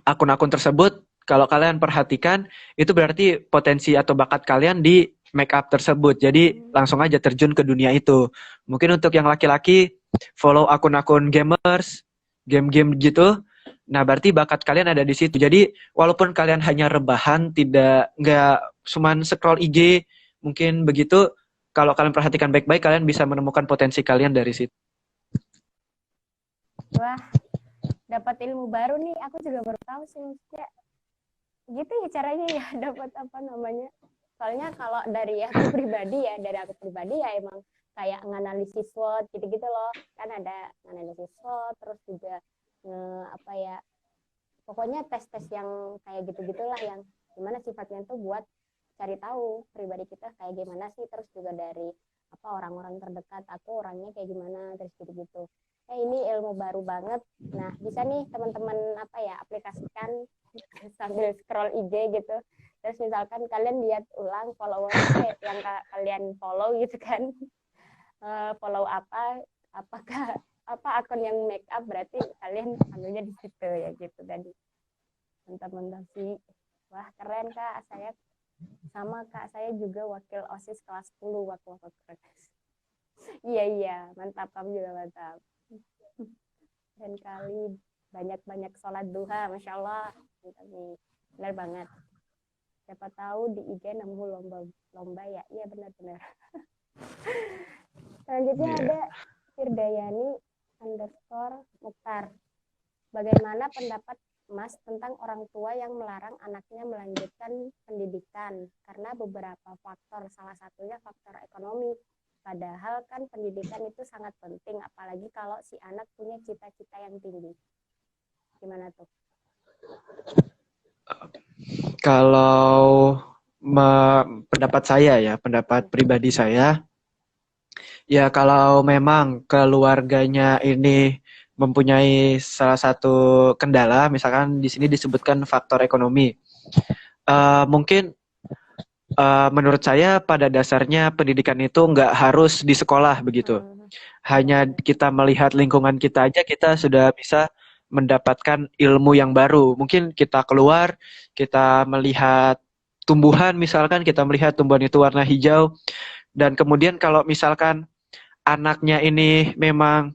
akun-akun tersebut, kalau kalian perhatikan, itu berarti potensi atau bakat kalian di make up tersebut. Jadi langsung aja terjun ke dunia itu. Mungkin untuk yang laki-laki, follow akun-akun gamers, game-game gitu. Nah, berarti bakat kalian ada di situ. Jadi walaupun kalian hanya rebahan, nggak cuman scroll IG, mungkin begitu. Kalau kalian perhatikan baik-baik, kalian bisa menemukan potensi kalian dari situ. Wah, dapat ilmu baru nih. Aku juga baru tahu sih, maksudnya gitu ya caranya ya dapat soalnya kalau dari aku pribadi ya emang kayak nganalisis SWOT gitu-gitu loh, kan ada nganalisis SWOT, terus juga pokoknya tes-tes yang kayak gitu-gitulah yang gimana sifatnya tuh buat cari tahu pribadi kita kayak gimana sih, terus juga dari orang-orang terdekat aku orangnya kayak gimana, terus gitu-gitu. Ini ilmu baru banget. Nah, bisa nih teman-teman aplikasikan sambil scroll IG gitu. Terus misalkan kalian lihat ulang follower yang kalian follow gitu kan. Follow apakah akun yang make up, berarti kalian ambilnya di situ ya gitu tadi. Mantap sih. Wah, keren Kak. Saya juga wakil OSIS kelas 10 waktu keren. Iya, mantap, kamu juga mantap. Dan kali banyak sholat duha, Masya Allah. Benar banget. Siapa tahu di IG nemu lomba ya. Iya, benar. Selanjutnya ada Firdayani_Mukhtar. Bagaimana pendapat Mas tentang orang tua yang melarang anaknya melanjutkan pendidikan karena beberapa faktor, salah satunya faktor ekonomi. Padahal kan pendidikan itu sangat penting, apalagi kalau si anak punya cita-cita yang tinggi. Gimana tuh? Kalau pendapat saya ya, pendapat pribadi saya, ya kalau memang keluarganya ini mempunyai salah satu kendala, misalkan di sini disebutkan faktor ekonomi. Mungkin menurut saya pada dasarnya pendidikan itu nggak harus di sekolah begitu. Hanya kita melihat lingkungan kita aja, kita sudah bisa mendapatkan ilmu yang baru. Mungkin kita keluar, kita melihat tumbuhan, misalkan kita melihat tumbuhan itu warna hijau, dan kemudian kalau misalkan anaknya ini memang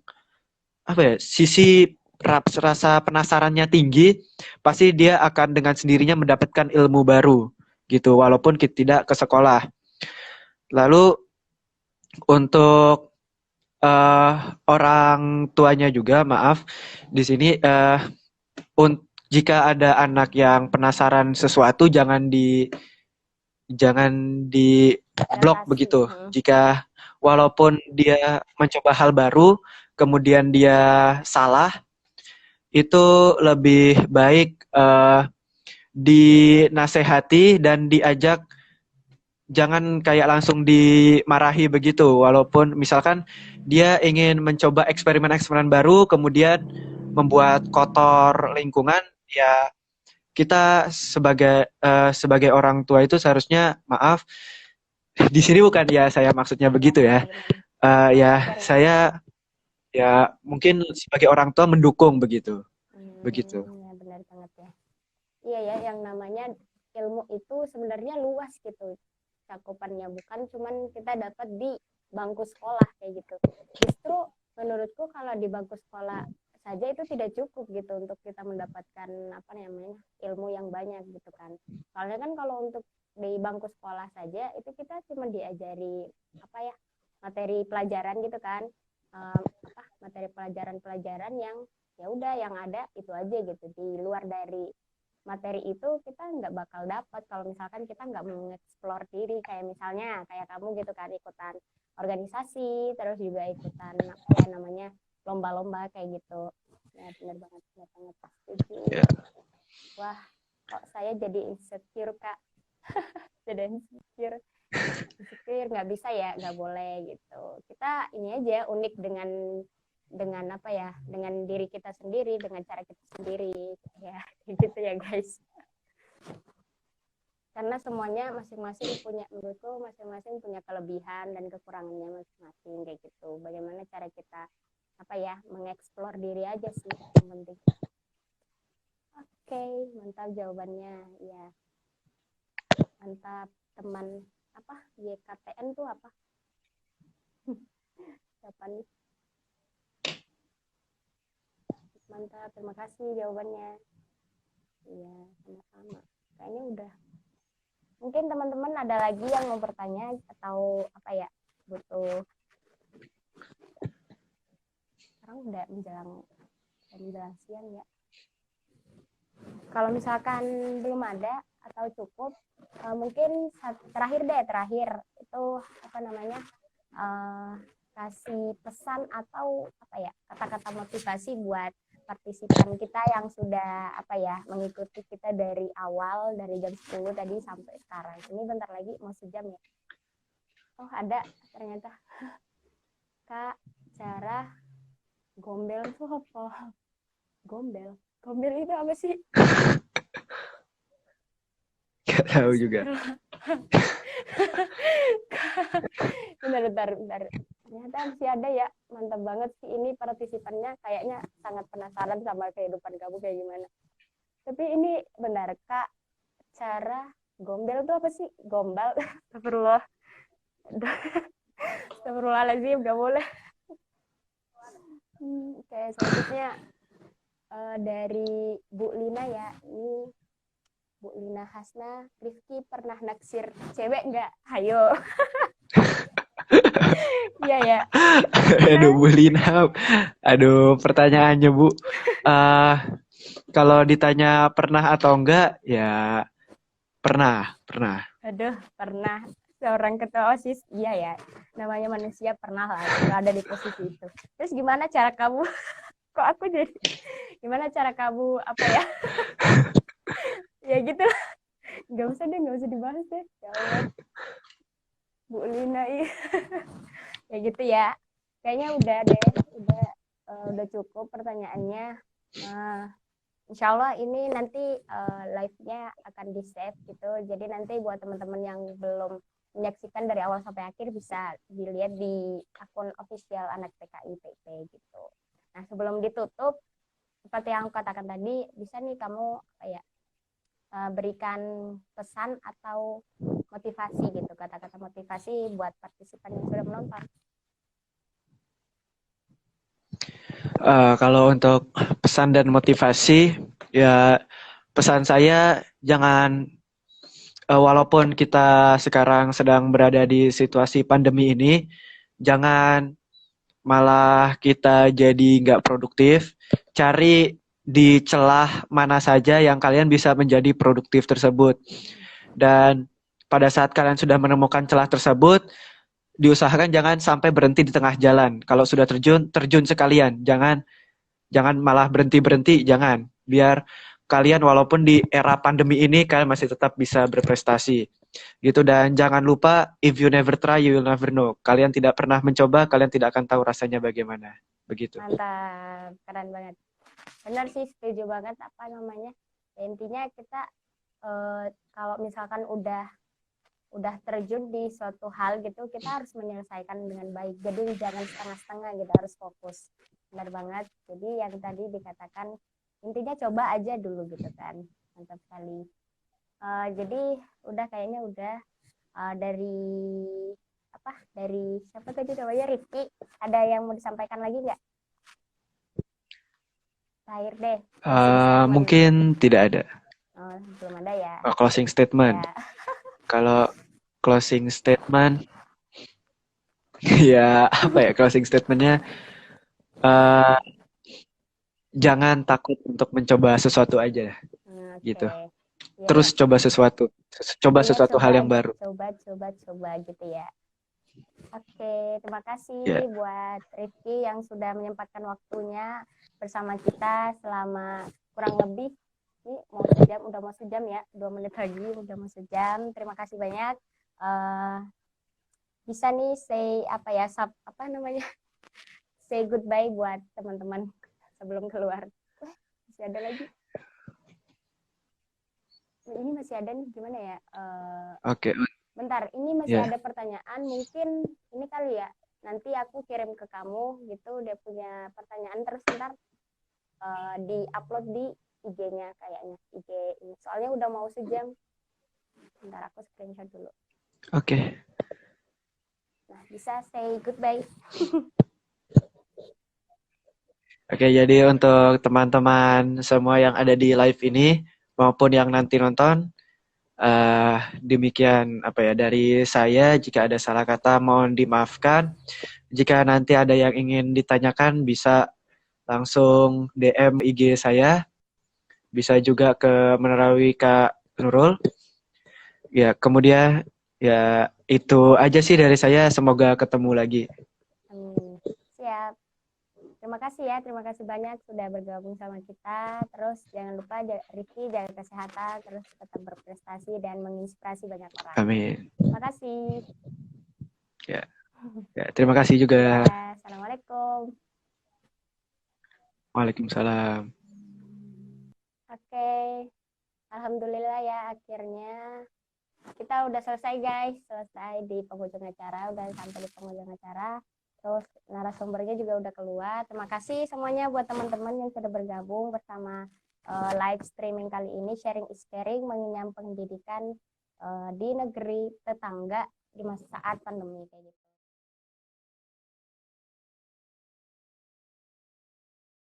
apa ya, sisi rasa penasarannya tinggi, pasti dia akan dengan sendirinya mendapatkan ilmu baru gitu, walaupun kita tidak ke sekolah. Lalu untuk orang tuanya juga, maaf, di sini jika ada anak yang penasaran sesuatu, jangan di blok begitu. Jika walaupun dia mencoba hal baru, kemudian dia salah, itu lebih baik dinasehati dan diajak, jangan kayak langsung dimarahi begitu. Walaupun misalkan dia ingin mencoba eksperimen-eksperimen baru, kemudian membuat kotor lingkungan, ya kita sebagai orang tua itu seharusnya, maaf, di sini bukan ya saya maksudnya begitu ya. Ya saya ya mungkin sebagai orang tua mendukung begitu. Begitu. Ya, benar banget ya. Iya ya, yang namanya ilmu itu sebenarnya luas gitu cakupannya, bukan cuman kita dapat di bangku sekolah kayak gitu. Justru menurutku kalau di bangku sekolah saja itu tidak cukup gitu untuk kita mendapatkan apa namanya ilmu yang banyak gitu kan. Soalnya kan kalau untuk di bangku sekolah saja itu kita cuma diajari apa ya, materi pelajaran gitu kan, materi pelajaran yang ya udah yang ada itu aja gitu. Di luar dari materi itu kita nggak bakal dapat kalau misalkan kita nggak mengeksplor diri, kayak misalnya kayak kamu gitu kan, ikutan organisasi, terus juga ikutan apa ya namanya lomba-lomba kayak gitu. Ya benar banget setuju. Yeah. Wah, kok saya jadi insecure kak. Jadi insecure nggak bisa ya, nggak boleh gitu. Kita ini aja unik dengan apa ya, dengan diri kita sendiri, dengan cara kita sendiri ya, gitu ya guys. Karena semuanya masing-masing punya, menurutku masing-masing punya kelebihan dan kekurangannya masing-masing kayak gitu. Bagaimana cara kita apa ya, mengeksplor diri aja sih yang penting. Oke, mantap jawabannya ya. Mantap teman apa YKTN tuh apa? Siapa nih? Mantap, terima kasih jawabannya. Iya, sama-sama. Kayaknya udah. Mungkin teman-teman ada lagi yang mau bertanya atau apa ya, butuh. Sekarang udah menjelang siang ya. Kalau misalkan belum ada atau cukup, mungkin terakhir itu apa namanya, kasih pesan atau apa ya, kata-kata motivasi buat partisipan kita yang sudah apa ya mengikuti kita dari awal, dari jam 10 tadi sampai sekarang. Ini bentar lagi mau sejam ya. Oh ada ternyata. Kak, cara gombel tuh apa? Gombel itu apa sih? Gak tahu juga. bentar. Ternyata masih ada ya, mantap banget sih ini partisipannya, kayaknya sangat penasaran sama kehidupan kamu kayak gimana. Tapi ini benar kak, cara gombel tuh apa sih? Gombal, astagfirullahaladzim, gak boleh. Kayak selanjutnya dari Bu Lina ya, ini Bu Lina Hasna, Rifki pernah naksir cewek nggak? Hayo. Iya ya. Aduh Bu Lina, aduh pertanyaannya Bu. Kalau ditanya pernah atau enggak, ya pernah. Aduh, pernah. seorang ketua OSIS, iya ya, namanya manusia pernah lah berada di posisi itu. Terus gimana cara kamu, kok aku jadi, gimana cara kamu, apa ya, ya gitu lah, nggak usah deh, nggak usah dibahas deh, ya Allah, Bu Lina, iya. Ya gitu ya, kayaknya udah deh, udah cukup pertanyaannya. Insya Allah ini nanti live-nya akan di-save gitu. Jadi nanti buat teman-teman yang belum menyaksikan dari awal sampai akhir bisa dilihat di akun official anak PKI PP gitu. Nah sebelum ditutup, seperti yang aku katakan tadi, bisa nih kamu kayak berikan pesan atau motivasi gitu, kata-kata motivasi buat partisipan yang sudah menonton. Kalau untuk pesan dan motivasi, ya pesan saya jangan walaupun kita sekarang sedang berada di situasi pandemi ini, jangan malah kita jadi nggak produktif. Cari di celah mana saja yang kalian bisa menjadi produktif tersebut. Dan pada saat kalian sudah menemukan celah tersebut, diusahakan jangan sampai berhenti di tengah jalan. Kalau sudah terjun, terjun sekalian. Jangan malah berhenti-berhenti, jangan. Biar kalian walaupun di era pandemi ini kalian masih tetap bisa berprestasi. Gitu, dan jangan lupa if you never try you will never know. Kalian tidak pernah mencoba, kalian tidak akan tahu rasanya bagaimana. Begitu. Mantap, keren banget. Benar sih, setuju banget apa namanya. Ya, intinya kita kalau misalkan udah terjun di suatu hal gitu, kita harus menyelesaikan dengan baik. Jadi jangan setengah-setengah gitu, harus fokus. Benar banget. Jadi yang tadi dikatakan intinya coba aja dulu gitu kan. Mantap sekali. Jadi kayaknya udah dari siapa tadi namanya, Rifki, ada yang mau disampaikan lagi nggak? Terakhir deh. Mungkin tidak ada. Belum ada ya. Closing statement. Ya. Kalau closing statement, ya apa ya closing statementnya? Jangan takut untuk mencoba sesuatu aja, gitu. Okay. Ya, Terus ya. coba sesuatu, sesuatu hal yang baru. Coba gitu ya. Oke, terima kasih buat Rifki yang sudah menyempatkan waktunya bersama kita selama kurang lebih ini udah mau sejam ya, 2 menit lagi udah mau sejam. Terima kasih banyak. Bisa nih say say goodbye buat teman-teman sebelum keluar. Masih ada lagi. Ini masih ada nih, gimana ya? Oke. Bentar, ini masih ada pertanyaan, mungkin ini kali ya, nanti aku kirim ke kamu gitu, dia punya pertanyaan, terus ntar di-upload di IG-nya kayaknya, IG ini. Soalnya udah mau sejam. Bentar, aku screenshot dulu. Oke. Nah, bisa say goodbye. Oke, jadi untuk teman-teman semua yang ada di live ini, maupun yang nanti nonton, demikian dari saya. Jika ada salah kata mohon dimaafkan. Jika nanti ada yang ingin ditanyakan bisa langsung DM IG saya, bisa juga ke Menerawi Kak Nurul. Ya, kemudian ya itu aja sih dari saya, semoga ketemu lagi. Siap. Terima kasih banyak sudah bergabung sama kita. Terus jangan lupa Rifki jaga kesehatan, terus tetap berprestasi dan menginspirasi banyak orang. Amin. Terima kasih. Ya, terima kasih juga. Ya, assalamualaikum. Waalaikumsalam. Oke, alhamdulillah ya akhirnya kita udah selesai guys, selesai di penghujung acara, udah sampai di penghujung acara. Terus narasumbernya juga udah keluar. Terima kasih semuanya buat teman-teman yang sudah bergabung bersama live streaming kali ini, sharing is caring, mengenyam pendidikan di negeri tetangga di masa saat pandemi kayak gitu.